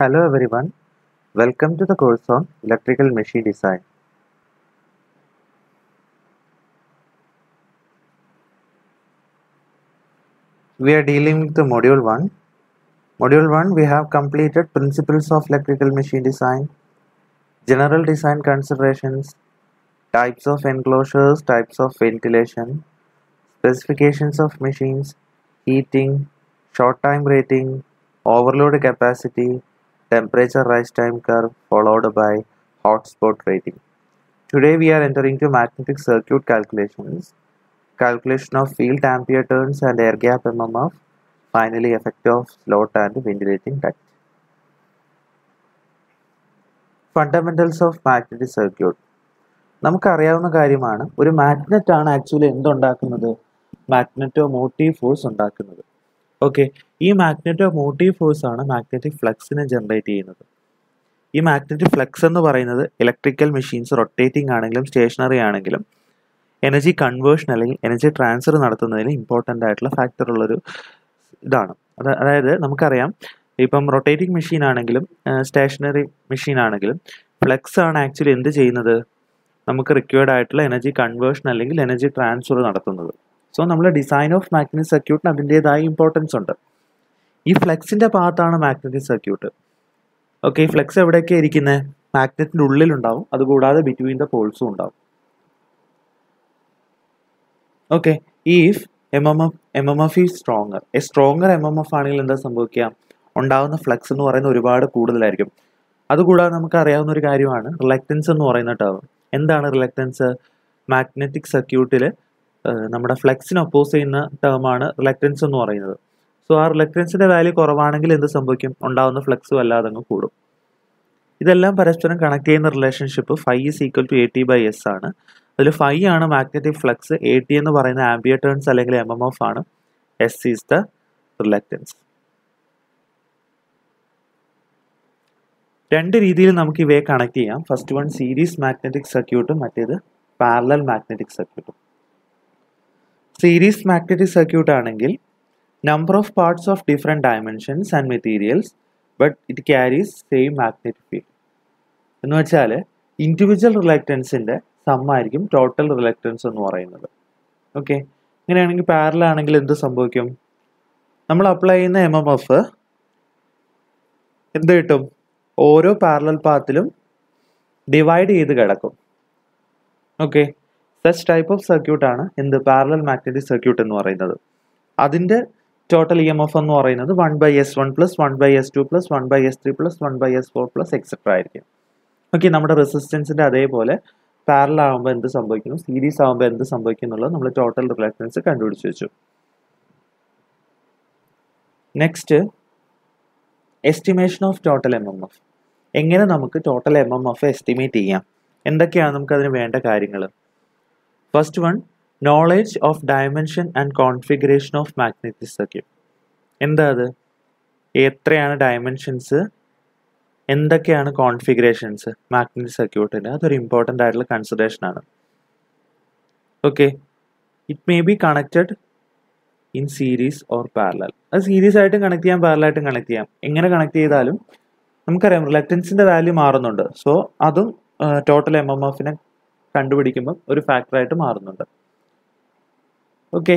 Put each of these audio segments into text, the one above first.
Hello everyone, welcome to the course on Electrical Machine Design. We are dealing with the Module 1. Module 1 we have completed Principles of Electrical Machine Design, General Design Considerations, Types of Enclosures, Types of Ventilation, Specifications of Machines, Heating, Short Time Rating, Overload Capacity, Temperature Rise Time Curve followed by Hotspot Rating. Today we are entering to magnetic circuit calculations, calculation of field ampere turns and air gap MMF, finally effect of slot and ventilating duct. Fundamentals of magnetic circuit. നമുക്കറിയാവുന്ന കാര്യമാണ് ഒരു magnet ആണ് actually എന്തുണ്ടാക്കുന്നത്, magneto motive force ഉണ്ടാക്കുന്നത്. Okay, ഈ magneto motive force ആണ് magnetic ഫ്ലക്സിനെ generate ചെയ്യുന്നത്. ഈ magnetic flux എന്ന് പറയുന്നത് ഇലക്ട്രിക്കൽ മെഷീൻസ് റൊട്ടേറ്റിംഗ് ആണെങ്കിലും സ്റ്റേഷനറി ആണെങ്കിലും എനർജി കൺവേർഷൻ അല്ലെങ്കിൽ എനർജി ട്രാൻസ്ഫർ നടത്തുന്നതിന് ഇമ്പോർട്ടൻ്റ് ആയിട്ടുള്ള ഫാക്ടർ ഉള്ളൊരു ഇതാണ്. അതായത് നമുക്കറിയാം, ഇപ്പം റൊട്ടേറ്റിംഗ് മെഷീൻ ആണെങ്കിലും സ്റ്റേഷനറി മെഷീൻ ആണെങ്കിലും ഫ്ലക്സ് ആണ് ആക്ച്വലി എന്ത് ചെയ്യുന്നത്, നമുക്ക് റിക്വയർഡ് ആയിട്ടുള്ള എനർജി കൺവേർഷൻ അല്ലെങ്കിൽ എനർജി ട്രാൻസ്ഫർ നടത്തുന്നത്. സോ നമ്മൾ ഡിസൈൻ ഓഫ് മാഗ്നറ്റിക് സർക്യൂട്ടിന് അതിൻ്റെതായ ഇമ്പോർട്ടൻസ് ഉണ്ട്. ഈ ഫ്ലക്സിൻ്റെ ഭാഗത്താണ് മാഗ്നറ്റിക് സർക്യൂട്ട്. ഓക്കെ, ഈ ഫ്ലക്സ് എവിടെയൊക്കെ ഇരിക്കുന്നത്, മാഗ്നറ്റിൻ്റെ ഉള്ളിലുണ്ടാവും, അതുകൂടാതെ ബിറ്റ്വീൻ ദ പോൾസും ഉണ്ടാവും. Okay, if MMF is stronger MMF ആണെങ്കിൽ എന്താ സംഭവിക്കുക, ഉണ്ടാകുന്ന ഫ്ലക്സ് എന്ന് പറയുന്നത് ഒരുപാട് കൂടുതലായിരിക്കും. അതുകൂടാതെ നമുക്ക് അറിയാവുന്ന ഒരു കാര്യമാണ് റിലക്റ്റൻസ് എന്ന് പറയുന്ന ടേം. എന്താണ് റിലക്റ്റൻസ്? മാഗ്നറ്റിക് സർക്യൂട്ടിൽ നമ്മുടെ ഫ്ലക്സിന് ഒപ്പോസ് ചെയ്യുന്ന ടേമാണ് റിലക്റ്റൻസ് എന്ന് പറയുന്നത്. സോ ആ റിലക്റ്റൻസിൻ്റെ വാല്യൂ കുറവാണെങ്കിൽ എന്ത് സംഭവിക്കും, ഉണ്ടാകുന്ന ഫ്ലക്സ് വല്ലാതെ അങ്ങ് കൂടും. ഇതെല്ലാം പരസ്പരം കണക്ട് ചെയ്യുന്ന റിലേഷൻഷിപ്പ് φ = AT/S ആണ്. അതിൽ φ ആണ് മാഗ്നറ്റിക് ഫ്ലക്സ്, AT എന്ന് പറയുന്ന ആംബിയർ ടേൺസ് അല്ലെങ്കിൽ MMF ആണ്, S ഈസ് ദ റിലക്റ്റൻസ്. രണ്ട് രീതിയിൽ നമുക്ക് ഇവയെ കണക്ട് ചെയ്യാം. ഫസ്റ്റ് വൺ സീരീസ് മാഗ്നറ്റിക് സർക്യൂട്ടും മറ്റേത് പാരലൽ മാഗ്നറ്റിക് സർക്യൂട്ടും. സീരീസ് മാഗ്നറ്റിക് സർക്യൂട്ട് ആണെങ്കിൽ number of parts of different dimensions and materials but it carries same magnetic field. എന്ന് വെച്ചാൽ ഇൻഡിവിജ്വൽ റിലക്റ്റൻസിൻ്റെ സമ്മായിരിക്കും ടോട്ടൽ റിലക്റ്റൻസ് എന്ന് പറയുന്നത്. ഓക്കെ, ഇങ്ങനെയാണെങ്കിൽ പാരലൽ ആണെങ്കിൽ എന്ത് സംഭവിക്കും, നമ്മൾ അപ്ലൈ ചെയ്യുന്ന MMF എന്ത് കിട്ടും, ഓരോ പാരലൽ പാത്തിലും ഡിവൈഡ് ചെയ്ത് കിടക്കും. ഓക്കെ, സച്ച് ടൈപ്പ് ഓഫ് സർക്യൂട്ടാണ് എന്ത് പാരലൽ മാഗ്നറ്റിക് സർക്യൂട്ട് എന്ന് പറയുന്നത്. അതിൻ്റെ ടോട്ടൽ EMF എന്ന് പറയുന്നത് 1/S1 + 1/S2 + 1/S3 + 1/S4 etcetera ആയിരിക്കും. ഓക്കെ, നമ്മുടെ റെസിസ്റ്റൻസിൻ്റെ അതേപോലെ പാരലൽ ആകുമ്പോൾ എന്ത് സംഭവിക്കുന്നു, സീരീസ് ആകുമ്പോൾ എന്ത് സംഭവിക്കും എന്നുള്ളത് നമ്മൾ ടോട്ടൽ റിലക്റ്റൻസ് കണ്ടുപിടിച്ച് വെച്ചു. Next, estimation of total MMF. എങ്ങനെ നമുക്ക് ടോട്ടൽ MMF എസ്റ്റിമേറ്റ് ചെയ്യാം, എന്തൊക്കെയാണ് നമുക്കതിന് വേണ്ട കാര്യങ്ങൾ. First one, knowledge of dimension and configuration of magnetic circuit. എന്താ അത്, എത്രയാണ് ഡയമെൻഷൻസ്, എന്തൊക്കെയാണ് കോൺഫിഗറേഷൻസ് മാഗ്നറ്റിക് സർക്യൂട്ടിൻ്റെ, അതൊരു ഇമ്പോർട്ടൻ്റ് ആയിട്ടുള്ള കൺസിഡറേഷൻ ആണ്. Okay, it may be connected in series or parallel. അത് സീരീസ് ആയിട്ടും കണക്ട് ചെയ്യാം, പാരലായിട്ടും കണക്ട് ചെയ്യാം. എങ്ങനെ കണക്ട് ചെയ്താലും നമുക്കറിയാം റിലക്റ്റൻസിൻ്റെ വാല്യൂ മാറുന്നുണ്ട്. സോ അതും ടോട്ടൽ MMFനെ കണ്ടുപിടിക്കുമ്പോൾ ഒരു ഫാക്ടറായിട്ട് മാറുന്നുണ്ട്. ഓക്കെ,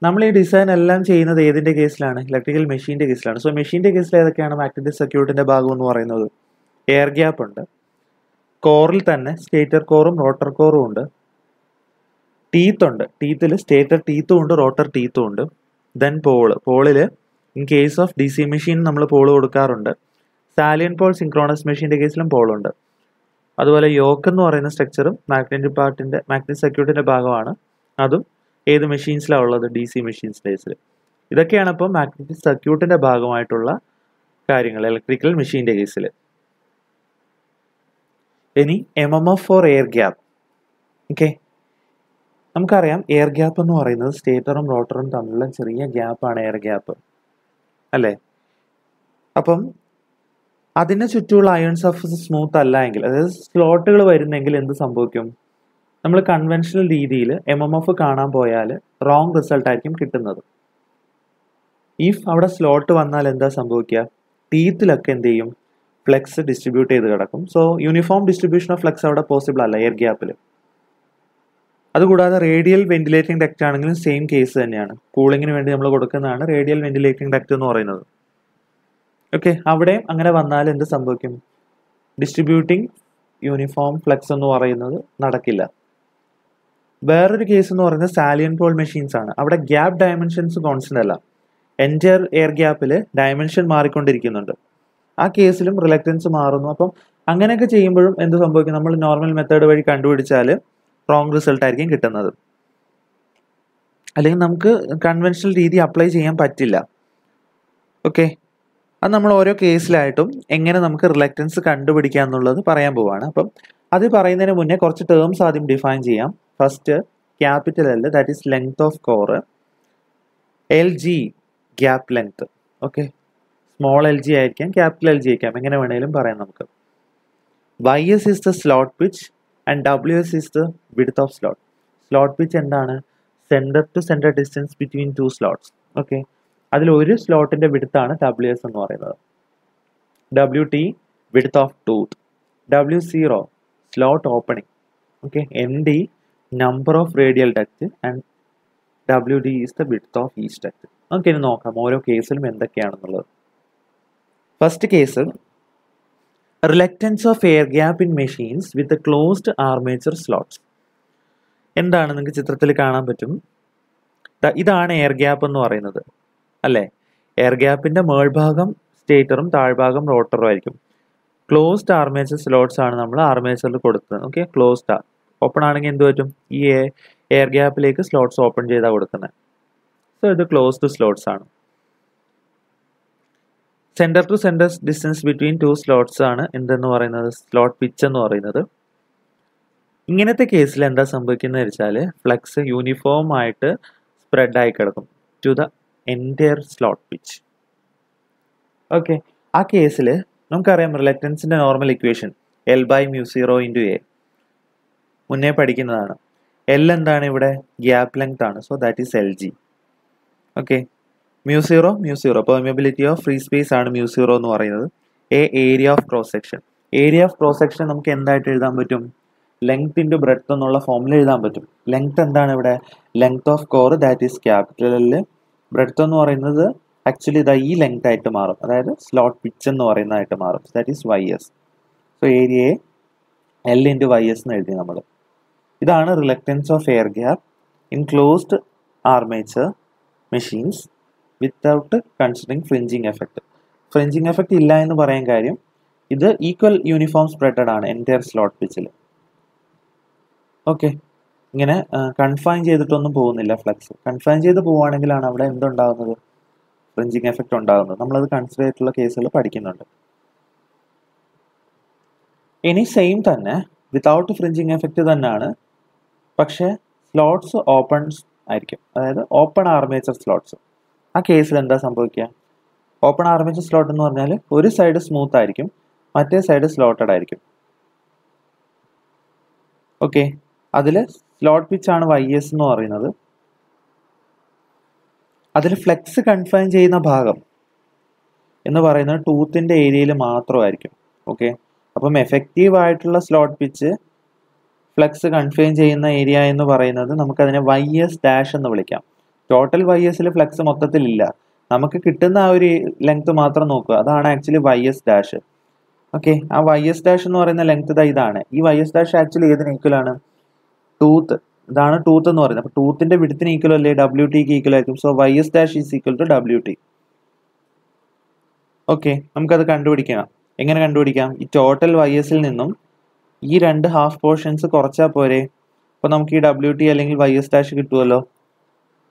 നമ്മൾ ഈ ഡിസൈൻ എല്ലാം ചെയ്യുന്നത് ഏതിൻ്റെ കേസിലാണ്, ഇലക്ട്രിക്കൽ മെഷീൻ്റെ കേസിലാണ്. സോ മെഷീൻ്റെ കേസിൽ ഏതൊക്കെയാണ് മാഗ്നറ്റിക് സർക്യൂട്ടിൻ്റെ ഭാഗം എന്ന് പറയുന്നത്, എയർ ഗ്യാപ്പ് ഉണ്ട്, കോറിൽ തന്നെ സ്റ്റേറ്റർ കോറും റോട്ടർ കോറും ഉണ്ട്, ടീത്ത് ഉണ്ട്, ടീത്തിൽ സ്റ്റേറ്റർ ടീത്തും ഉണ്ട് റോട്ടർ ടീത്തും ഉണ്ട്. ദെൻ പോളിൽ in case of DC machine നമ്മൾ പോൾ കൊടുക്കാറുണ്ട്. സാലിയൻ പോൾ സിങ്ക്രോണസ് മെഷീൻ്റെ കേസിലും പോളുണ്ട്. അതുപോലെ യോക്ക് എന്ന് പറയുന്ന സ്ട്രക്ചറും മാഗ്നറ്റിക് സർക്യൂട്ടിൻ്റെ ഭാഗമാണ്. അതും ഏത് മെഷീൻസിലാണ് ഉള്ളത്, DC മെഷീൻസിൻ്റെ കേസിൽ. ഇതൊക്കെയാണ് ഇപ്പോൾ മാഗ്നറ്റിക് സർക്യൂട്ടിൻ്റെ ഭാഗമായിട്ടുള്ള കാര്യങ്ങൾ ഇലക്ട്രിക്കൽ മെഷീൻ്റെ കേസിൽ. ഇനി MMF for air gap. Okay, നമുക്കറിയാം എയർ ഗ്യാപ്പ് എന്ന് പറയുന്നത് സ്റ്റേറ്ററും റോട്ടറും തമ്മിലുള്ള ചെറിയ ഗ്യാപ്പാണ് എയർ ഗ്യാപ്പ്, അല്ലേ? അപ്പം അതിന് ചുറ്റുമുള്ള അയൺ സർഫസ് സ്മൂത്ത് അല്ല എങ്കിൽ, അതായത് സ്ലോട്ടുകൾ വരുന്നെങ്കിൽ എന്ത് സംഭവിക്കും, നമ്മൾ കൺവെൻഷണൽ രീതിയിൽ MMF കാണാൻ പോയാൽ റോങ് റിസൾട്ട് ആയിരിക്കും കിട്ടുന്നത്. ഇഫ് അവിടെ സ്ലോട്ട് വന്നാൽ എന്താ സംഭവിക്കുക, ടീത്തിലൊക്കെ എന്ത് ചെയ്യും, ഫ്ലക്സ് ഡിസ്ട്രിബ്യൂട്ട് ചെയ്ത് കിടക്കും. So uniform distribution of flux അവിടെ പോസിബിൾ അല്ല എയർ ഗ്യാപ്പിൽ. അതുകൂടാതെ റേഡിയൽ വെന്റിലേറ്റിംഗ് ഡക്റ്റ് ആണെങ്കിലും സെയിം കേസ് തന്നെയാണ്. കൂളിങ്ങിന് വേണ്ടി നമ്മൾ കൊടുക്കുന്നതാണ് റേഡിയൽ വെന്റിലേറ്റിംഗ് ഡക്റ്റ് എന്ന് പറയുന്നത്. ഓക്കെ, അവിടെയും അങ്ങനെ വന്നാൽ എന്ത് സംഭവിക്കും? ഡിസ്ട്രിബ്യൂട്ടിംഗ് യൂണിഫോം ഫ്ലക്സ് എന്ന് പറയുന്നത് നടക്കില്ല. വേറൊരു കേസ് എന്ന് പറയുന്നത് സാലിയൻ പോൾ മെഷീൻസ് ആണ്. അവിടെ ഗ്യാപ്പ് ഡയമെൻഷൻസ് കോൺസ്റ്റന്റ് അല്ല. എൻറ്റയർ എയർ ഗ്യാപ്പിൽ ഡയമെൻഷൻ മാറിക്കൊണ്ടിരിക്കുന്നുണ്ട്. ആ കേസിലും റിലക്റ്റൻസ് മാറുന്നു. അപ്പം അങ്ങനെയൊക്കെ ചെയ്യുമ്പോഴും എന്ത് സംഭവിക്കും? നമ്മൾ നോർമൽ മെത്തേഡ് വഴി കണ്ടുപിടിച്ചാൽ റോങ് റിസൾട്ട് ആയിരിക്കും കിട്ടുന്നത്. അല്ലെങ്കിൽ നമുക്ക് കൺവെൻഷണൽ രീതി അപ്ലൈ ചെയ്യാൻ പറ്റില്ല. ഓക്കെ, അത് നമ്മൾ ഓരോ കേസിലായിട്ടും എങ്ങനെ നമുക്ക് റിലക്റ്റൻസ് കണ്ടുപിടിക്കുക എന്നുള്ളത് പറയാൻ പോവാണ്. അപ്പം അത് പറയുന്നതിന് മുന്നേ കുറച്ച് ടേംസ് ആദ്യം ഡിഫൈൻ ചെയ്യാം. First capital L, that is length of core. LG gap length. Okay, small LG ആയിരിക്കാം, ക്യാപിറ്റൽ LG ആയിരിക്കാം, എങ്ങനെ വേണേലും പറയാം നമുക്ക്. YS is the slot pitch and WS is the width of slot. Slot pitch എന്താണ്? Centre to centre distance between two slots. Okay, അതിൽ ഒരു സ്ലോട്ടിൻ്റെ വിഡ്ത്താണ് WS എന്ന് പറയുന്നത്. WT width of tooth. W0 slot opening. Okay, ND number of radial duct and WD is the width of each duct. നമുക്ക് ഇനി നോക്കാം ഓരോ കേസിലും എന്തൊക്കെയാണെന്നുള്ളത്. First case, reluctance of air gap in machines with closed armature slots. എന്താണ് നിങ്ങൾക്ക് ചിത്രത്തിൽ കാണാൻ പറ്റും. ഇതാണ് എയർ ഗ്യാപ്പ് എന്ന് പറയുന്നത് അല്ലേ. എയർ ഗ്യാപ്പിന്റെ മേൾഭാഗം സ്റ്റേറ്ററും താഴ്ഭാഗം റോട്ടറും ആയിരിക്കും. ക്ലോസ്ഡ് ആർമേച്ചർ സ്ലോട്ട്സ് ആണ് നമ്മൾ ആർമേച്ചറിൽ കൊടുക്കുന്നത്. ഓക്കെ, ക്ലോസ്ഡ് ഓപ്പൺ ആണെങ്കിൽ എന്ത് പറ്റും? ഈ എയർ ഗ്യാപ്പിലേക്ക് സ്ലോട്ട്സ് ഓപ്പൺ ചെയ്താൽ കൊടുക്കുന്നത്. സോ ഇത് ക്ലോസ്ഡ് സ്ലോട്ട്സ് ആണ്. Centre to centre distance between two slots ആണ് എന്തെന്ന് പറയുന്നത്? സ്ലോട്ട് പിച്ച് എന്ന് പറയുന്നത്. ഇങ്ങനത്തെ കേസിൽ എന്താ സംഭവിക്കുന്നത് വെച്ചാൽ ഫ്ലക്സ് യൂണിഫോം ആയിട്ട് സ്പ്രെഡ് ആയി കിടക്കും to the entire slot pitch. Okay, ആ കേസിൽ നമുക്കറിയാം റിലക്റ്റൻസിന്റെ നോർമൽ ഇക്വേഷൻ L/μ0 × A മുന്നേ പഠിക്കുന്നതാണ്. L എന്താണ് ഇവിടെ? ഗ്യാപ്പ് ലെങ്ത് ആണ്. So that is LG. Okay, μ0 permeability of free space ആണ് μ0 എന്ന് പറയുന്നത്. A area of cross section. Area of cross section നമുക്ക് എന്തായിട്ട് എഴുതാൻ പറ്റും? ലെങ്ത് ഇൻറ്റു ബ്രെഡ്ത്ത് എന്നുള്ള ഫോമിൽ എഴുതാൻ പറ്റും. ലെങ്ത് എന്താണ് ഇവിടെ? Length of core that is capital L. Breadth എന്ന് പറയുന്നത് ആക്ച്വലി ഇതാ ഈ ലെങ്ത് ആയിട്ട് മാറും, അതായത് സ്ലോട്ട് പിച്ച് എന്ന് പറയുന്നതായിട്ട് മാറും. That is YS. സോ ഏരിയയെ L × YS എന്ന് എഴുതി നമ്മൾ. ഇതാണ് reluctance of air gap in closed armature machines without considering fringing effect. Fringing effect ഇല്ല എന്ന് പറയാൻ കാര്യം ഇത് ഈക്വൽ യൂണിഫോം സ്പ്രെഡഡ് ആണ് എൻറ്റയർ സ്ലോട്ട് പിച്ചിൽ. ഓക്കെ, ഇങ്ങനെ കൺഫൈൻ ചെയ്തിട്ടൊന്നും പോകുന്നില്ല ഫ്ലക്സ്. കൺഫൈൻ ചെയ്ത് പോവുകയാണെങ്കിലാണ് അവിടെ എന്തുണ്ടാകുന്നത്? ഫ്രിഞ്ചിങ് എഫക്റ്റ് ഉണ്ടാകുന്നത്. നമ്മളത് കൺസിഡർ ചെയ്തിട്ടുള്ള കേസുകൾ പഠിക്കുന്നുണ്ട്. ഇനി സെയിം തന്നെ വിതൗട്ട് ഫ്രിഞ്ചിങ് എഫക്റ്റ് തന്നെയാണ്, പക്ഷേ സ്ലോട്ട്സ് ഓപ്പൺ ആയിരിക്കും, അതായത് ഓപ്പൺ ആർമേച്ചർ സ്ലോട്ട്സ്. ആ കേസിൽ എന്താ സംഭവിക്കുക? ഓപ്പൺ ആർമേച്ചർ സ്ലോട്ട് എന്ന് പറഞ്ഞാൽ ഒരു സൈഡ് സ്മൂത്ത് ആയിരിക്കും, മറ്റേ സൈഡ് സ്ലോട്ടഡ് ആയിരിക്കും. ഓക്കെ, അതിൽ സ്ലോട്ട് പിച്ച് ആണ് YS എന്ന് പറയുന്നത്. അതിൽ ഫ്ലെക്സ് കൺഫൈൻ ചെയ്യുന്ന ഭാഗം എന്ന് പറയുന്നത് ടൂത്തിൻ്റെ ഏരിയയിൽ മാത്രമായിരിക്കും. ഓക്കെ, അപ്പം എഫക്റ്റീവ് ആയിട്ടുള്ള സ്ലോട്ട് പിച്ച് ഫ്ലെക്സ് കൺഫൈൻ ചെയ്യുന്ന ഏരിയ എന്ന് പറയുന്നത് നമുക്കതിനെ YS' എന്ന് വിളിക്കാം. ടോട്ടൽ YSൽ ഫ്ലെക്സ് മൊത്തത്തിലില്ല, നമുക്ക് കിട്ടുന്ന ആ ഒരു ലെങ്ത് മാത്രം നോക്കുക, അതാണ് ആക്ച്വലി YS'. ഓക്കെ, ആ YS' എന്ന് പറയുന്ന ലെങ്ത് ഇതാണ്. ഈ YS' ആക്ച്വലി ഏതിന് ഈക്വൽ ആണ്? ടൂത്ത്. ഇതാണ് ടൂത്ത് എന്ന് പറയുന്നത്. അപ്പോൾ ടൂത്തിന്റെ വിഡ്ത്തിന് ഈക്വൽ അല്ലേ? WTക്ക് ഈക്വൽ ആയിരിക്കും. So YS' is equal to WT. Okay, നമുക്കത് കണ്ടുപിടിക്കണം. എങ്ങനെ കണ്ടുപിടിക്കാം? ഈ ടോട്ടൽ YSൽ നിന്നും ഈ രണ്ട് ഹാഫ് പോർഷൻസ് കുറച്ചാൽ പോരെ. അപ്പോൾ നമുക്ക് ഈ WT അല്ലെങ്കിൽ YS' കിട്ടുമല്ലോ.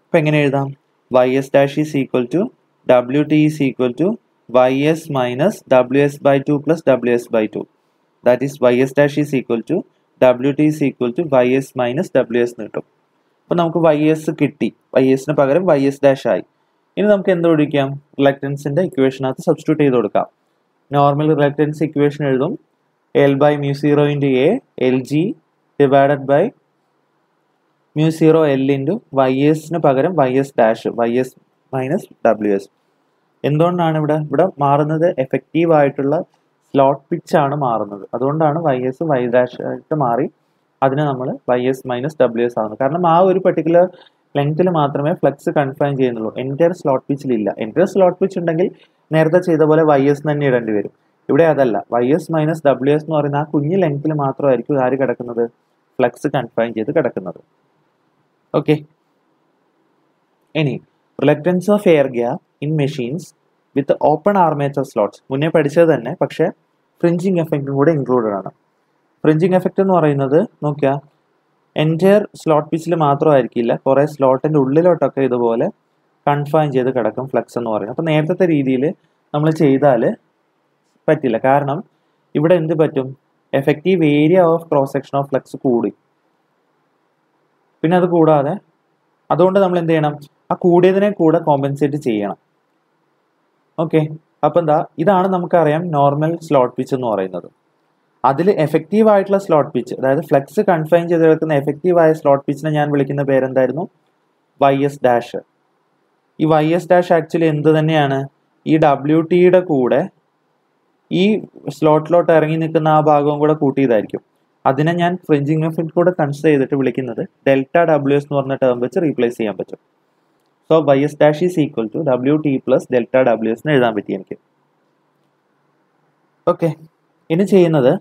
അപ്പോൾ എങ്ങനെ എഴുതാം? YS' is equal to WT is equal to YS minus WS/2 plus WS/2. That is YS' is equal to WT is equal to YS minus WS എന്ന് കിട്ടും. അപ്പോൾ നമുക്ക് YS കിട്ടി, YSന് പകരം YS' ആയി. ഇനി നമുക്ക് എന്ത് പിടിക്കാം? റിലക്റ്റൻസിന്റെ ഇക്വേഷനകത്ത് സബ്സ്റ്റിറ്റ്യൂട്ട് ചെയ്ത് കൊടുക്കാം. നോർമൽ റിലക്റ്റൻസ് ഇക്വേഷൻ എഴുതും. L/μ0 × A LG divided by μ0 L × YSന് പകരം YS' YS മൈനസ് WS. എന്തുകൊണ്ടാണ് ഇവിടെ മാറുന്നത്? എഫക്റ്റീവ് ആയിട്ടുള്ള സ്ലോട്ട് പിച്ചാണ് മാറുന്നത്. അതുകൊണ്ടാണ് വൈ എസ് വൈ ഡാഷ് ആയിട്ട് മാറി അതിനെ നമ്മൾ Y S minus W S ആകുന്നത്. കാരണം ആ ഒരു പെർട്ടിക്കുലർ ലെങ്ത്തിൽ മാത്രമേ ഫ്ലക്സ് കൺഫൈൻ ചെയ്യുന്നുള്ളൂ, എൻറ്റയർ സ്ലോട്ട് പിച്ചിലില്ല. എൻറ്റയർ സ്ലോട്ട് പിച്ച് ഉണ്ടെങ്കിൽ നേരത്തെ ചെയ്ത പോലെ വൈ എസ് തന്നെ ഇടേണ്ടി വരും. ഇവിടെ അതല്ല, Y S minus W S എന്ന് പറയുന്ന ആ കുഞ്ഞു ലെങ്ത്തിൽ മാത്രമായിരിക്കും ആര് കിടക്കുന്നത്, ഫ്ലക്സ് കൺഫൈൻ ചെയ്ത് കിടക്കുന്നത്. ഓക്കെ, ഇനി reluctance of air gap in machines with open armature slots. മുന്നേ പഠിച്ചത് തന്നെ, പക്ഷേ ഫ്രിഞ്ചിങ് എഫക്റ്റും കൂടെ ഇൻക്ലൂഡഡ് ആണ്. ഫ്രിഞ്ചിങ് എഫക്റ്റ് എന്ന് പറയുന്നത് നോക്കിയാൽ എൻറ്റയർ സ്ലോട്ട് പിച്ചിൽ മാത്രമായിരിക്കില്ല, കുറേ സ്ലോട്ടിൻ്റെ ഉള്ളിലോട്ടൊക്കെ ഇതുപോലെ കൺഫൈൻ ചെയ്ത് കിടക്കും ഫ്ലക്സ് എന്ന് പറയുന്നത്. അപ്പോൾ നേരത്തെ രീതിയിൽ നമ്മൾ ചെയ്താൽ പറ്റില്ല. കാരണം ഇവിടെ എന്ത് പറ്റും, effective area of cross section of flux കൂടി. പിന്നെ അത് കൂടാതെ അതുകൊണ്ട് നമ്മൾ എന്ത് ചെയ്യണം, ആ കൂടിയതിനെ കൂടെ കോമ്പൻസേറ്റ് ചെയ്യണം. ഓക്കെ, അപ്പം എന്താ, ഇതാണ് നമുക്കറിയാം നോർമൽ സ്ലോട്ട് പിച്ച് എന്ന് പറയുന്നത്. അതിൽ എഫക്റ്റീവ് ആയിട്ടുള്ള സ്ലോട്ട് പിച്ച്, അതായത് ഫ്ലക്സ് കൺഫൈൻ ചെയ്ത് കിടക്കുന്ന എഫക്റ്റീവായ സ്ലോട്ട് പിച്ചിനെ ഞാൻ വിളിക്കുന്ന പേരെന്തായിരുന്നു, വൈ എസ് ഡാഷ്. ഈ വൈ എസ് ഡാഷ് ആക്ച്വലി എന്ത് തന്നെയാണ്, ഈ ഡബ്ല്യു ടിയുടെ കൂടെ ഈ സ്ലോട്ടിലോട്ട് ഇറങ്ങി നിൽക്കുന്ന ആ ഭാഗവും കൂടെ കൂട്ടിയതായിരിക്കും. അതിനെ ഞാൻ ഫ്രിഞ്ചിങ് എഫക്റ്റ് കൂടെ കൺസിഡർ ചെയ്തിട്ട് വിളിക്കുന്നത് ഡെൽറ്റ ഡബ്ല്യു എസ് എന്ന് പറഞ്ഞ ടേം വെച്ച് റീപ്ലേസ് ചെയ്യാൻ പറ്റും. So Y S dash is equal to W T plus delta W S എന്ന് എഴുതാൻ പറ്റി എനിക്ക്. ഓക്കെ, ഇനി ചെയ്യുന്നത്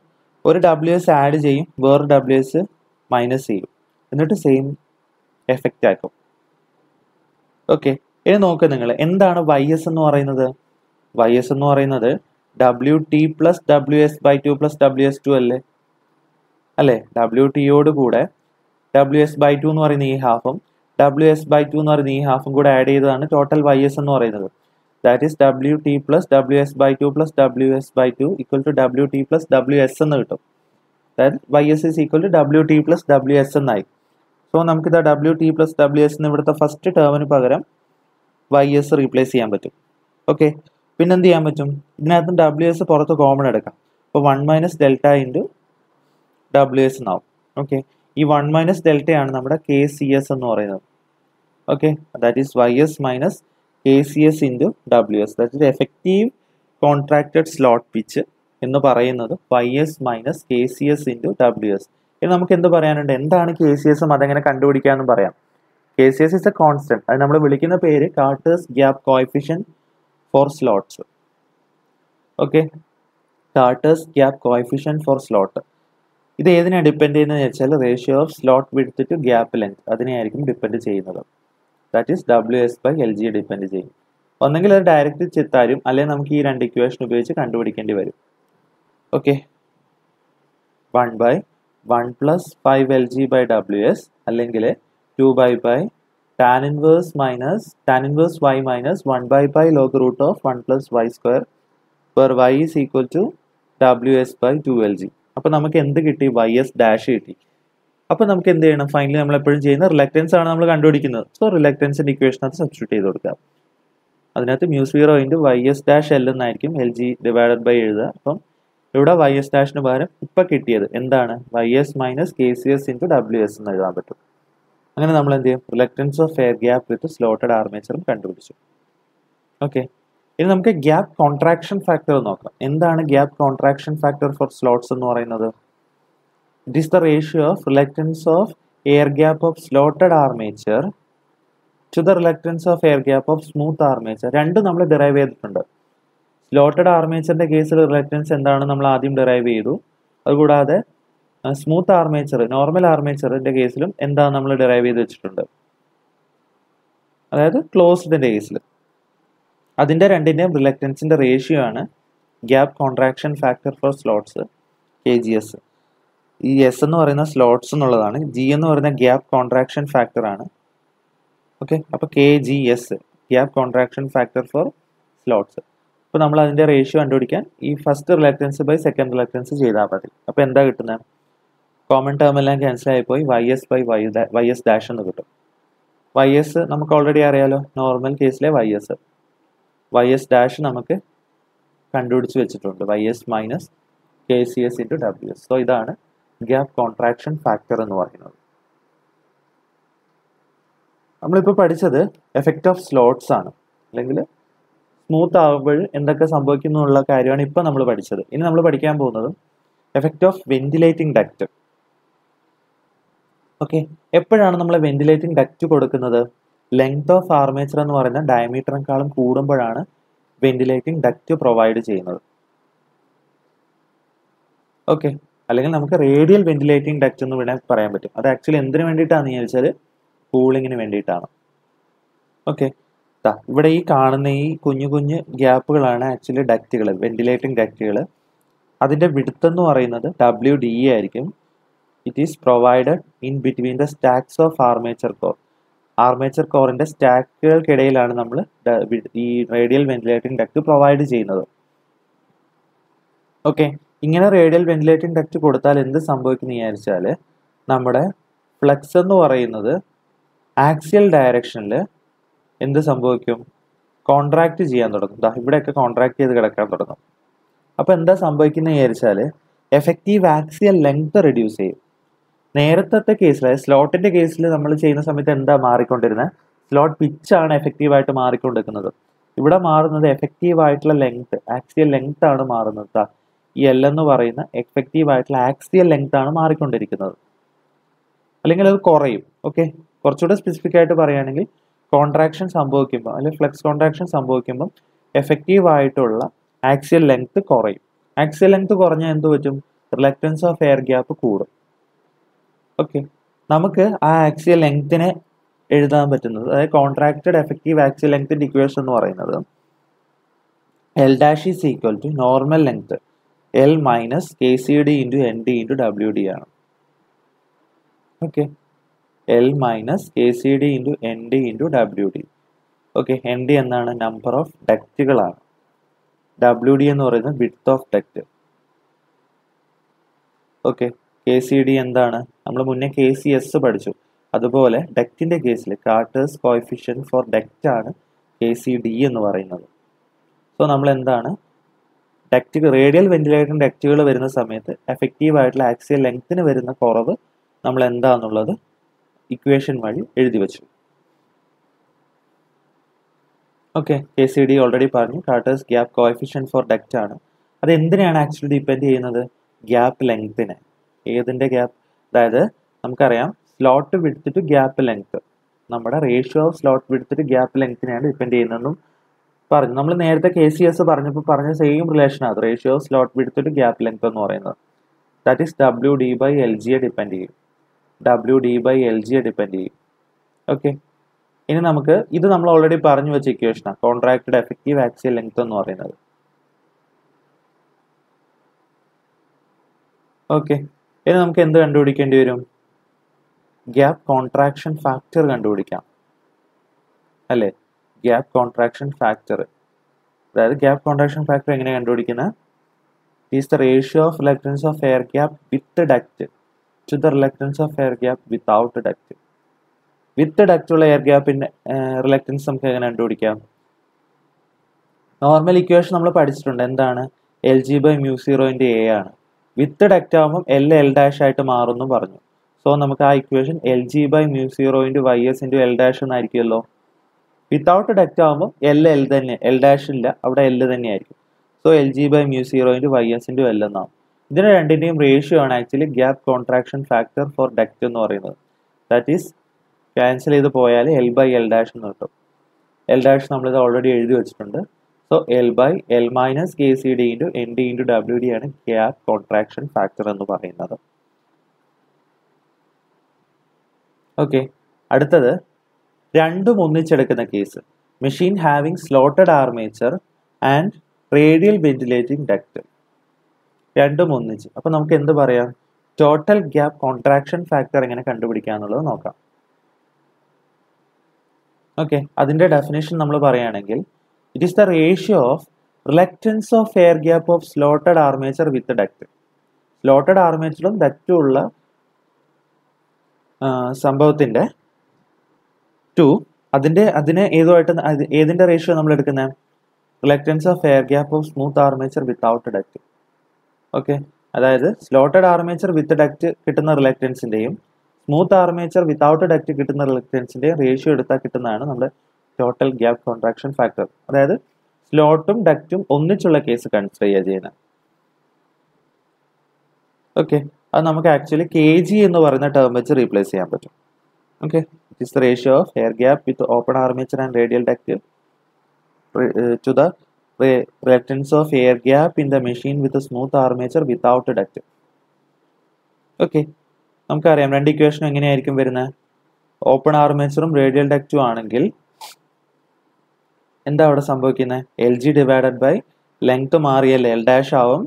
ഒരു ഡബ്ല്യു എസ് ആഡ് ചെയ്യും, വേറൊരു ഡബ്ല്യു എസ് മൈനസ് ചെയ്യും, എന്നിട്ട് സെയിം എഫക്റ്റ് ആക്കും. ഓക്കെ, ഇനി നോക്കുക നിങ്ങൾ, എന്താണ് വൈ എസ് എന്ന് പറയുന്നത്. വൈ എസ് എന്ന് പറയുന്നത് W T plus W S by two plus W S two അല്ലേ. ഡബ്ല്യു ടിയോട് കൂടെ ഡബ്ല്യു എസ് ബൈ ടു എന്ന് പറയുന്ന ഈ ഹാഫും ഡബ്ല്യു എസ് ബൈ ടു എന്ന് പറയുന്ന ഈ ഹാഫും കൂടെ ആഡ് ചെയ്തതാണ് ടോട്ടൽ വൈ എസ് എന്ന് പറയുന്നത്. That is W T plus W S by two plus W S by two equal to W T plus W S എന്ന് കിട്ടും. അതായത് Y S is equal to W T plus W S എന്നായി. So നമുക്കിത് W T plus W S എന്ന് ഇവിടുത്തെ first ടേമിന് പകരം Y S replace ചെയ്യാൻ പറ്റും. ഓക്കെ, പിന്നെ എന്ത് ചെയ്യാൻ പറ്റും, ഇതിനകത്ത് ഡബ്ല്യു എസ് പുറത്ത് കോമൺ എടുക്കാം. അപ്പോൾ 1 minus delta into W S എന്നാവും. ഓക്കെ, ഈ 1 മൈനസ് ഡെൽറ്റയാണ് നമ്മുടെ കെ സി എസ് എന്ന് പറയുന്നത്. Okay, that is Y S minus K C S into W S. That is effective contracted slot pitch എന്ന് പറയുന്നത് Y S minus K C S into W S. ഇനി നമുക്ക് എന്ത് പറയാനുണ്ട്, എന്താണ് കെ സി എസും അതെങ്ങനെ കണ്ടുപിടിക്കാമെന്നും പറയാം. K C S is a constant. അത് നമ്മൾ വിളിക്കുന്ന പേര് Carter's gap coefficient for slots. Okay, Carter's gap coefficient for slot. ഇത് ഏതിനാണ് ഡിപ്പെൻഡ് ചെയ്യുന്നത് വെച്ചാൽ ratio of slot width to gap length, അതിനെയായിരിക്കും ഡിപ്പെൻഡ് ചെയ്യുന്നത്. That is W S by L G depend ചെയ്യും. ഒന്നെങ്കിൽ അത് ഡയറക്റ്റ് തരും, അല്ലെങ്കിൽ നമുക്ക് ഈ രണ്ട് ഇക്വേഷൻ ഉപയോഗിച്ച് കണ്ടുപിടിക്കേണ്ടി വരും. Okay, 1 by 1 plus 5 L G by W S, അല്ലെങ്കിൽ 2 by tan inverse y minus 1 by pi log root of 1 plus y square where y is equal to ws by 2lg. അപ്പോൾ നമുക്ക് എന്ത് കിട്ടി, വൈ എസ് ഡാഷ് കിട്ടി. അപ്പോൾ നമുക്ക് എന്ത് ചെയ്യണം, ഫൈനലി നമ്മൾ എപ്പോഴും ചെയ്യുന്ന റിലക്റ്റൻസ് ആണ് നമ്മൾ കണ്ടുപിടിക്കുന്നത്. സോ റിലക്റ്റൻസിൻ്റെ ഇക്വേഷനകത്ത് സബ്സ്റ്റിറ്റ്യൂട്ട് ചെയ്ത് കൊടുക്കുക. അതിനകത്ത് μ0 into Y S dash L എന്നായിരിക്കും എൽ ജി ഡിവൈഡഡ് ബൈ എഴുതുക. അപ്പം ഇവിടെ വൈ എസ് ഡാഷിന് പകരം ഇപ്പം കിട്ടിയത് എന്താണ്, Y S minus K C S into W S എന്ന് എഴുതാൻ പറ്റും. അങ്ങനെ നമ്മൾ എന്ത് ചെയ്യും, reluctance of air gap with slotted ആർമേച്ചറും കണ്ടുപിടിച്ചു. ഓക്കെ, ഇനി നമുക്ക് ഗ്യാപ്പ് കോൺട്രാക്ഷൻ ഫാക്ടർ നോക്കാം. എന്താണ് gap contraction factor for slots എന്ന് പറയുന്നത്? It is the ratio of reluctance of air gap of slotted armature to the reluctance of air gap of smooth armature. രണ്ടും നമ്മൾ ഡിറൈവ് ചെയ്തിട്ടുണ്ട്. Slotted ആർമേച്ചറിന്റെ കേസിൽ reluctance എന്താണ് നമ്മൾ ആദ്യം ഡിറൈവ് ചെയ്തു. അതുകൂടാതെ സ്മൂത്ത് ആർമേച്ചർ, നോർമൽ ആർമേച്ചറിന്റെ കേസിലും എന്താണ് നമ്മൾ ഡിറൈവ് ചെയ്ത് വെച്ചിട്ടുണ്ട്. അതായത് ക്ലോസ്ഡിന്റെ കേസിൽ അതിന്റെ രണ്ടിന്റെയും റിലക്റ്റൻസിന്റെ റേഷ്യോ ആണ് gap contraction factor for slots, K G S. ഈ എസ് എന്ന് പറയുന്ന സ്ലോട്ട്സ് എന്നുള്ളതാണ്, ജി എന്ന് പറയുന്ന ഗ്യാപ്പ് കോൺട്രാക്ഷൻ ഫാക്ടർ ആണ്. ഓക്കെ, അപ്പോൾ K G S gap contraction factor for slots. അപ്പോൾ നമ്മൾ അതിന്റെ റേഷ്യോ കണ്ടുപിടിക്കാൻ ഈ first reluctance by second reluctance ചെയ്താൽ മതി. അപ്പോൾ എന്താ കിട്ടുന്നത്, കോമൺ ടേം എല്ലാം ക്യാൻസൽ ആയിപ്പോയി Y S by Y S dash എന്ന് കിട്ടും. വൈ എസ് നമുക്ക് ഓൾറെഡി അറിയാലോ, നോർമൽ കേസിലെ വൈ എസ് ഡാഷ് നമുക്ക് കണ്ടുപിടിച്ച് വെച്ചിട്ടുണ്ട്, Y S minus K C S into W S. So ഇതാണ് ഗ്യാപ്പ് കോൺട്രാക്ഷൻ ഫാക്ടർ എന്ന് പറയുന്നത്. നമ്മളിപ്പോൾ പഠിച്ചത് എഫക്റ്റ് ഓഫ് സ്ലോട്ട്സ് ആണ്, അല്ലെങ്കിൽ സ്മൂത്ത് ആകുമ്പോൾ എന്തൊക്കെ സംഭവിക്കുന്നു എന്നുള്ള കാര്യമാണ് ഇപ്പോൾ നമ്മൾ പഠിച്ചത്. ഇനി നമ്മൾ പഠിക്കാൻ പോകുന്നത് effect of ventilating duct. Okay, എപ്പോഴാണ് നമ്മൾ വെന്റിലേറ്റിംഗ് ഡക്റ്റ് കൊടുക്കുന്നത്? ലെങ്ത് ഓഫ് ആർമേച്ചർ എന്ന് പറയുന്ന ഡയമീറ്ററിനേക്കാളും കൂടുമ്പോഴാണ് വെന്റിലേറ്റിംഗ് ഡക്റ്റ് പ്രൊവൈഡ് ചെയ്യുന്നത്. ഓക്കെ, അല്ലെങ്കിൽ നമുക്ക് റേഡിയൽ വെന്റിലേറ്റിംഗ് ഡക്റ്റ് എന്ന് വേണമെങ്കിൽ പറയാൻ പറ്റും. അത് ആക്ച്വലി എന്തിനു വേണ്ടിയിട്ടാണെന്ന് ചോദിച്ചാൽ കൂളിങ്ങിന് വേണ്ടിയിട്ടാണ്. ഓക്കെ, ഇവിടെ ഈ കാണുന്ന ഈ കുഞ്ഞു കുഞ്ഞു ഗ്യാപ്പുകളാണ് ആക്ച്വലി ഡക്റ്റുകൾ, വെന്റിലേറ്റിംഗ് ഡക്റ്റുകൾ. അതിൻ്റെ വിഡ്ത്ത് എന്ന് പറയുന്നത് WDE ആയിരിക്കും. It is provided in between the stacks of armature core. Armature കോറിൻ്റെ സ്റ്റാക്കുകൾക്കിടയിലാണ് നമ്മൾ ഈ റേഡിയൽ വെന്റിലേറ്റിംഗ് ഡക്റ്റ് പ്രൊവൈഡ് ചെയ്യുന്നത്. ഓക്കെ, ഇങ്ങനെ റേഡിയൽ വെന്റിലേറ്റിംഗ് ഡക്റ്റ് കൊടുത്താൽ എന്ത് സംഭവിക്കുന്നു വിചാരിച്ചാൽ നമ്മുടെ ഫ്ലക്സ് എന്ന് പറയുന്നത് ആക്സിയൽ ഡയറക്ഷനിൽ എന്ത് സംഭവിക്കും? കോൺട്രാക്ട് ചെയ്യാൻ തുടങ്ങും. ഇവിടെയൊക്കെ കോൺട്രാക്ട് ചെയ്ത് കിടക്കാൻ തുടങ്ങും. അപ്പോൾ എന്താ സംഭവിക്കുന്നത് വിചാരിച്ചാൽ എഫക്റ്റീവ് ആക്സിയൽ ലെങ്ത് റെഡ്യൂസ് ചെയ്യും. നേരത്തെ കേസിൽ, സ്ലോട്ടിൻ്റെ കേസിൽ നമ്മൾ ചെയ്യുന്ന സമയത്ത് എന്താ മാറിക്കൊണ്ടിരുന്നത്? സ്ലോട്ട് പിച്ചാണ് എഫക്റ്റീവായിട്ട് മാറിക്കൊണ്ടിരിക്കുന്നത്. ഇവിടെ മാറുന്നത് എഫക്റ്റീവായിട്ടുള്ള ലെങ്ത്, ആക്സിയൽ ലെങ്ത് ആണ് മാറുന്നത്. ഈ L എന്ന് പറയുന്ന എഫക്റ്റീവായിട്ടുള്ള ആക്സിയൽ ലെങ്ത് ആണ് മാറിക്കൊണ്ടിരിക്കുന്നത്. അല്ലെങ്കിൽ അത് കുറയും. ഓക്കെ, കുറച്ചുകൂടെ സ്പെസിഫിക് ആയിട്ട് പറയുകയാണെങ്കിൽ കോൺട്രാക്ഷൻ സംഭവിക്കുമ്പോൾ അല്ലെങ്കിൽ ഫ്ലക്സ് കോൺട്രാക്ഷൻ സംഭവിക്കുമ്പോൾ എഫക്റ്റീവ് ആയിട്ടുള്ള ആക്സിയൽ ലെങ്ത് കുറയും. ആക്സിയൽ ലെങ്ത് കുറഞ്ഞാൽ എന്ത് പറ്റും? റിലക്റ്റൻസ് ഓഫ് എയർ ഗ്യാപ്പ് കൂടും. ഓക്കെ, നമുക്ക് ആ ആക്സിയൽ ലെങ്ത്തിനെ എഴുതാൻ പറ്റുന്നത്, അതായത് കോൺട്രാക്റ്റഡ് എഫക്റ്റീവ് ആക്സിയൽ ലെങ്ത്തിന്റെ ഇക്വേഷൻ എന്ന് പറയുന്നത് L' is equal to normal length L minus KCD into ND into WD ആണ്. Okay, L minus KCD into ND into WD. Okay, ND എന്നാണ്? നമ്പർ ഓഫ് ഡക്റ്റുകളാണ്. WD എന്ന് പറയുന്നത് width of duct. Okay, KCD എന്താണ്? നമ്മൾ മുന്നേ KCS പഠിച്ചു. അതുപോലെ ഡക്റ്റിന്റെ കേസിൽ കാർട്ടേഴ്സ് കോഎഫിഷ്യന്റ് ഫോർ ഡക്റ്റ് ആണ് KCD എന്ന് പറയുന്നത്. സോ നമ്മൾ എന്താണ്, ഡക്റ്റ് റേഡിയൽ വെന്റിലേറ്റിംഗ് ഡക്റ്റുകൾ വരുന്ന സമയത്ത് എഫക്റ്റീവ് ആയിട്ടുള്ള ആക്സിയൽ ലെങ്ത്തിന് വരുന്ന കുറവ് നമ്മൾ എന്താന്നുള്ളത് ഇക്വേഷൻ വഴി എഴുതി വെച്ചു. ഓക്കെ, KCD ഓൾറെഡി പറഞ്ഞു, Carter's gap coefficient for duct ആണ്. അത് എന്തിനാണ് ആക്ച്വലി ഡിപ്പെൻഡ് ചെയ്യുന്നത്? ഗ്യാപ്പ് ലെങ്തിനെ. ഏതിന്റെ ഗ്യാപ്പ്? അതായത് നമുക്കറിയാം slot width to gap length, നമ്മുടെ ratio of slot width to gap ലെങ്തിനെയാണ് ഡിപ്പെൻഡ് ചെയ്യുന്നതെന്നും പറഞ്ഞു. നമ്മൾ നേരത്തെ KCS പറഞ്ഞപ്പോൾ പറഞ്ഞ സെയിം റിലേഷനാണ് ratio of slot width to gap length എന്ന് പറയുന്നത്. ദാറ്റ് ഈസ് WD/LG ഡിപ്പെൻഡ് ചെയ്യും. WD/LG ഡിപ്പെൻഡ് ചെയ്യും. ഓക്കെ, ഇനി നമുക്ക് ഇത് നമ്മൾ ഓൾറെഡി പറഞ്ഞു വെച്ച ഇക്വേഷനാണ് കോൺട്രാക്റ്റഡ് എഫക്റ്റീവ് ആക്സിയൽ ലെങ്ത് എന്ന് പറയുന്നത്. ഓക്കെ, ഇനി നമുക്ക് എന്ത് കണ്ടുപിടിക്കേണ്ടി വരും? ഗ്യാപ്പ് കോൺട്രാക്ഷൻ ഫാക്ടർ കണ്ടുപിടിക്കാം അല്ലേ? ഗ്യാപ്പ് കോൺട്രാക്ഷൻ ഫാക്ടർ, അതായത് ഗ്യാപ്പ് കോൺട്രാക്ഷൻ ഫാക്ടർ എങ്ങനെ കണ്ടുപിടിക്കുന്നത്? Is the ratio of reluctance of air gap with duct to the reluctance of air gap without duct. With ഡക്റ്റുള്ള എയർ ഗ്യാപ്പിന്റെ റിലക്റ്റൻസ് നമുക്ക് എങ്ങനെ കണ്ടുപിടിക്കാം? നോർമൽ ഇക്വേഷൻ നമ്മൾ പഠിച്ചിട്ടുണ്ട്. എന്താണ്? LG/μ0 ആണ്. വിത്ത് ഡക്റ്റ് ആകുമ്പോൾ L' ആയിട്ട് മാറുമെന്നും പറഞ്ഞു. സോ നമുക്ക് ആ ഇക്വേഷൻ LG/μ0 YS L' എന്നായിരിക്കുമല്ലോ. വിത്തൗട്ട് ഡക്റ്റ് ആകുമ്പോൾ L തന്നെ, L' ഇല്ല, അവിടെ L തന്നെയായിരിക്കും. സോ LG/μ0 YS L എന്നാവും. ഇതിന് രണ്ടിൻ്റെയും റേഷ്യോ ആണ് actually gap contraction factor for duct എന്ന് പറയുന്നത്. ദാറ്റ് ഈസ് ക്യാൻസൽ ചെയ്ത് പോയാൽ L/L' എന്ന് കിട്ടും. L' നമ്മളിത് ഓൾറെഡി എഴുതി വെച്ചിട്ടുണ്ട്. So L/L minus KCD into ND into WD ആണ് ഗ്യാപ്പ് കോൺട്രാക്ഷൻ ഫാക്ടർ എന്ന് പറയുന്നത്. ഓക്കെ, അടുത്തത് രണ്ടും ഒന്നിച്ചെടുക്കുന്ന case, machine having slotted armature and radial ventilating duct. രണ്ടും ഒന്നിച്ച്. അപ്പോൾ നമുക്ക് എന്ത് പറയാം? ടോട്ടൽ ഗ്യാപ്പ് കോൺട്രാക്ഷൻ ഫാക്ടർ എങ്ങനെ കണ്ടുപിടിക്കുക എന്നുള്ളത് നോക്കാം. ഓക്കെ, അതിൻ്റെ ഡെഫിനേഷൻ നമ്മൾ പറയുകയാണെങ്കിൽ it is the ratio of reluctance of air gap of slotted armature with duct. Slotted ആർമേച്ചറും ഡക്റ്റും ഉള്ള സംഭവത്തിൻ്റെ അതിനെ ഏതിൻ്റെ റേഷ്യോ നമ്മൾ എടുക്കുന്നത്? Reluctance of air gap of smooth armature without duct. Okay, അതായത് സ്ലോട്ടഡ് ആർമേച്ചർ വിത്ത് ഡക്റ്റ് കിട്ടുന്ന റിലക്റ്റൻസിൻ്റെയും സ്മൂത്ത് ആർമേച്ചർ വിത്തൗട്ട് ഡക്റ്റ് കിട്ടുന്ന റിലക്റ്റൻസിൻ്റെയും റേഷ്യോ എടുത്താൽ കിട്ടുന്നതാണ് നമ്മുടെ ടോട്ടൽ ഗ്യാപ്പ് കോൺട്രാക്ഷൻ ഫാക്ടർ. അതായത് സ്ലോട്ടും ഡക്റ്റും ഒന്നിച്ചുള്ള കേസ് കൺസിഡർ ചെയ്യുക ചെയ്യുന്നത്. ഓക്കെ, അത് നമുക്ക് ആക്ച്വലി kg എന്ന് പറയുന്ന ടേം വെച്ച് റീപ്ലേസ് ചെയ്യാൻ പറ്റും. Okay, it is the ratio of air gap with open armature and radial duct to the reluctance of air gap in the machine with a smooth armature without a duct. Okay, നമുക്കറിയാം രണ്ട് equation എങ്ങനെയായിരിക്കും വരുന്നത്. Open ആർമേച്ചറും radial ഡക്റ്റും ആണെങ്കിൽ എന്താ അവിടെ സംഭവിക്കുന്നത്? L G divided by length മാറിയാൽ L dash ആവും,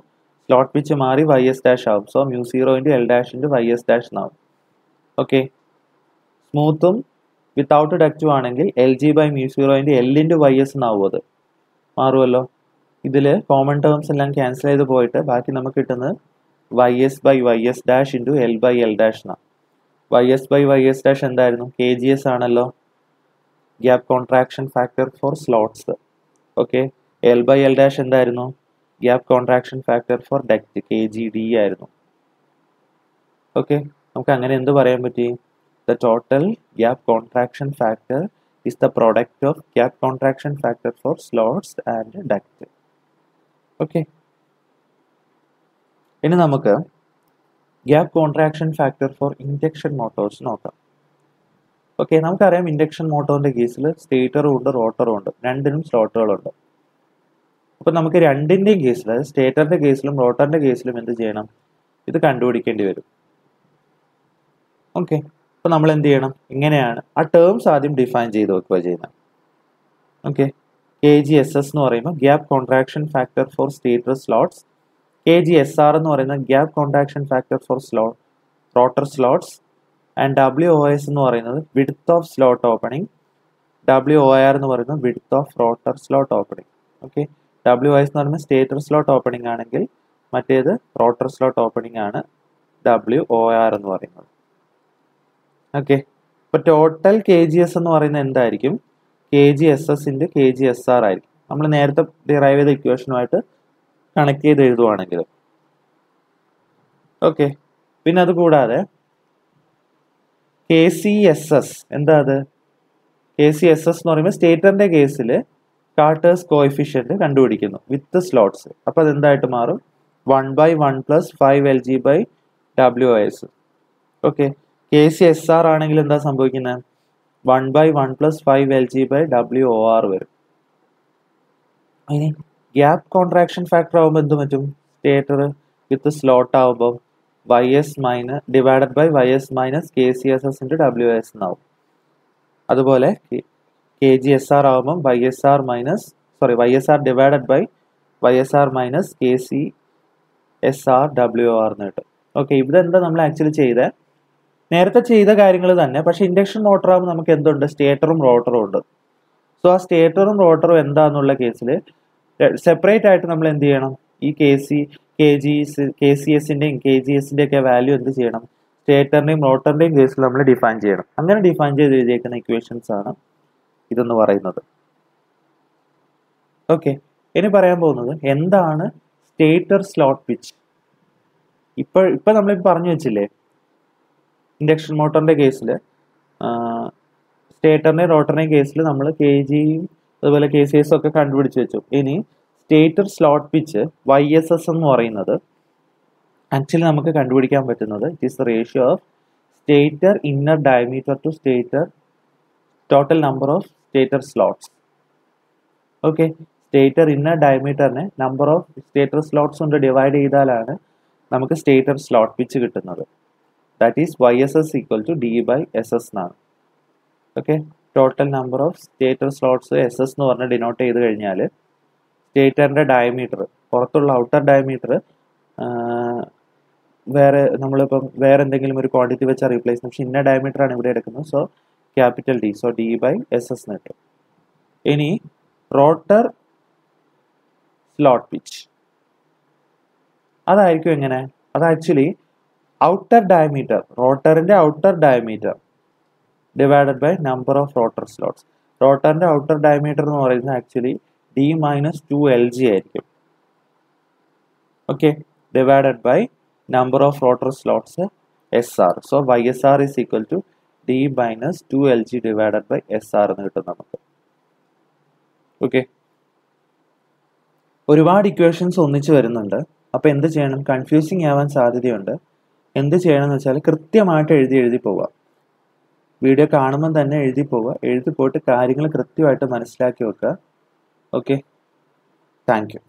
സ്ലോട്ട് പിച്ച് മാറി വൈ എസ് ഡാഷ് ആവും. So mu 0 into L dash into Y S dash എന്നാവും. ഓക്കെ, സ്മൂത്തും വിത്തൗട്ട് ഡക്റ്റും ആണെങ്കിൽ L G by mu 0 into L into Y S എന്നാവും. അത് മാറുമല്ലോ. ഇതിൽ കോമൺ ടേംസ് എല്ലാം ക്യാൻസൽ ചെയ്ത് പോയിട്ട് ബാക്കി നമുക്ക് കിട്ടുന്നത് Y S by Y S dash into L by L dash എന്നാണ്. Y S by Y S dash എന്തായിരുന്നു? കെ ജി എസ് ആണല്ലോ, gap contraction factor for slots. Okay, L by L dash എന്തായിരുന്നു? Gap contraction factor for duct, K G D ആയിരുന്നു. Okay, നമുക്ക് അങ്ങനെ എന്ത് പറയാൻ പറ്റി? The total gap contraction factor is the product of gap contraction factor for slots and duct. Okay, ഇനി നമുക്ക് gap contraction factor four induction Motors നോക്കാം. Okay, നമുക്കറിയാം ഇൻഡക്ഷൻ മോട്ടോറിന്റെ കേസിൽ സ്റ്റേറ്ററും ഉണ്ട് റോട്ടറും ഉണ്ട്, രണ്ടിനും സ്ലോട്ടുകളുണ്ട്. അപ്പൊ നമുക്ക് രണ്ടിന്റെയും കേസിൽ, സ്റ്റേറ്ററിന്റെ കേസിലും റോട്ടറിന്റെ കേസിലും എന്ത് ചെയ്യണം? ഇത് കണ്ടുപിടിക്കേണ്ടി വരും. ഓക്കെ, അപ്പോൾ നമ്മൾ എന്ത് ചെയ്യണം? ഇങ്ങനെയാണ് ആ ടേംസ് ആദ്യം ഡിഫൈൻ ചെയ്ത് വെക്കുക ചെയ്യുന്നത്. Okay, K G S S എന്ന് പറയുമ്പോൾ gap contraction factor for stator slots, K G S R എന്ന് പറയുന്നത് gap contraction factor for rotor slots, and W O S എന്ന് പറയുന്നത് width of slot opening, W O R എന്ന് പറയുന്നത് width of rotor slot opening. Okay, W O S എന്ന് പറയുന്നത് stator slot opening ആണെങ്കിൽ മറ്റേത് റോട്ടർ സ്ലോട്ട് ഓപ്പണിംഗ് ആണ് W O R എന്ന് പറയുന്നത്. ഓക്കെ, ഇപ്പോൾ ടോട്ടൽ കെ ജി എസ് എന്ന് പറയുന്നത് എന്തായിരിക്കും? K G S S into K G S R ആയിരിക്കും. നമ്മൾ നേരത്തെ ഡിറൈവ് ചെയ്ത ഇക്വേഷനുമായിട്ട് കണക്ട് ചെയ്ത് എഴുതുവാണെങ്കിൽ. ഓക്കെ, പിന്നെ അത് കൂടാതെ കെ സി എസ് എസ് എന്താ? അത് കെ സി എസ് എസ് എന്ന് പറയുമ്പോൾ സ്റ്റേറ്ററിന്റെ കേസിൽ കാർട്ടേഴ്സ് കോഎഫിഷ്യന്റ് കണ്ടുപിടിക്കുന്നു വിത്ത് സ്ലോട്ട്സ്. അപ്പോൾ അതെന്തായിട്ട് മാറും? 1/1 + 5 LG W S. Okay, K C S R ആണെങ്കിൽ എന്താ സംഭവിക്കുന്നത്? 1/1 + 5 LG ഡബ്ല്യു ഒ ആർ വരും. ഇനി ഗ്യാപ്പ് കോൺട്രാക്ഷൻ ഫാക്ടർ ആകുമ്പോൾ എന്ത് പറ്റും? സ്റ്റേറ്റർ വിത്ത് സ്ലോട്ട് ആകുമ്പോൾ Y S minus divided by Y S minus K C S S into W S എന്നാവും. അതുപോലെ കെ ജി എസ് ആർ ആകുമ്പോൾ Y S R divided by Y S R minus K C S R W R എന്ന് കിട്ടും. Okay, ഇവിടെ എന്താ നമ്മൾ actually ചെയ്തത്? നേരത്തെ ചെയ്ത കാര്യങ്ങൾ തന്നെ, പക്ഷെ ഇൻഡക്ഷൻ മോട്ടർ ആകുമ്പോൾ നമുക്ക് എന്തുണ്ട്? സ്റ്റേറ്ററും റോട്ടറും ഉണ്ട്. സോ ആ സ്റ്റേറ്ററും റോട്ടറും എന്താന്നുള്ള കേസിൽ സെപ്പറേറ്റ് ആയിട്ട് നമ്മൾ എന്ത് ചെയ്യണം? ഈ കെ സി എസിന്റെയും കെ ജി എസിന്റെ ഒക്കെ വാല്യൂ എന്ത് ചെയ്യണം? സ്റ്റേറ്ററിന്റെയും റോട്ടറിന്റെയും കേസിൽ നമ്മൾ ഡിഫൈൻ ചെയ്യണം. അങ്ങനെ ഡിഫൈൻ ചെയ്ത് എഴുതിയേക്കുന്ന ഇക്വേഷൻസ് ആണ് ഇതെന്ന് പറയുന്നത്. ഓക്കെ, ഇനി പറയാൻ പോകുന്നത് എന്താണ് സ്റ്റേറ്റർ സ്ലോട്ട് പിച്ച്. ഇപ്പൊ നമ്മൾ പറഞ്ഞു വെച്ചില്ലേ, ഇൻഡക്ഷൻ മോട്ടറിന്റെ കേസിൽ സ്റ്റേറ്ററിന്റെയും റോട്ടറിന്റെയും കേസിൽ നമ്മൾ കെ ജിയും അതുപോലെ കെ സി എസും ഒക്കെ കണ്ടുപിടിച്ച് വെച്ചു. ഇനി stator slot pitch Y S S എന്ന് പറയുന്നത് ആക്ച്വലി നമുക്ക് കണ്ടുപിടിക്കാൻ പറ്റുന്നത് it is the ratio of stator inner diameter to stator total number of stator slots. Okay, stator inner ഡയമീറ്ററിനെ നമ്പർ ഓഫ് സ്റ്റേറ്റർ സ്ലോട്ട്സ് കൊണ്ട് ഡിവൈഡ് ചെയ്താലാണ് നമുക്ക് സ്റ്റേറ്റർ സ്ലോട്ട് പിച്ച് കിട്ടുന്നത്. That is Y S S equal to D by S S എന്നാണ്. Okay, total number of stator slots S S എന്ന് പറഞ്ഞ് denote ചെയ്ത് കഴിഞ്ഞാൽ സ്റ്റേറ്ററിന്റെ ഡയമീറ്റർ, പുറത്തുള്ള ഔട്ടർ ഡയമീറ്റർ നമ്മളിപ്പം വേറെ എന്തെങ്കിലും ഒരു ക്വാണ്ടിറ്റി വെച്ചാൽ റീപ്ലേസ് ചെയ്യും. പക്ഷെ ഇന്നർ ഡയമീറ്റർ ആണ് ഇവിടെ എടുക്കുന്നത്. So capital D, so D by S S എന്ന് കിട്ടും. ഇനി റോട്ടർ സ്ലോട്ട് പിച്ച് അതായിരിക്കും എങ്ങനെ? അത് ആക്ച്വലി ഔട്ടർ ഡയമീറ്റർ, റോട്ടറിന്റെ outer diameter divided by number of rotor slots. റോട്ടറിന്റെ ഔട്ടർ ഡയമീറ്റർ എന്ന് പറയുന്നത് ആക്ച്വലി ഡി മൈനസ് 2 LG ആയിരിക്കും. Okay, divided by number of rotor slots SR. So Y S R is equal to D minus 2 LG divided by SR എന്ന് കിട്ടും നമുക്ക്. Okay, ഒരുപാട് equations ഒന്നിച്ച് വരുന്നുണ്ട്. അപ്പോൾ എന്ത് ചെയ്യണം? കൺഫ്യൂസിങ് ആവാൻ സാധ്യതയുണ്ട്. എന്ത് ചെയ്യണമെന്ന് വെച്ചാൽ കൃത്യമായിട്ട് എഴുതി പോവുക. വീഡിയോ കാണുമ്പോൾ തന്നെ എഴുതി പോവുക. എഴുതി പോയിട്ട് കാര്യങ്ങൾ കൃത്യമായിട്ട് മനസ്സിലാക്കി വെക്കുക. Okay, thank you.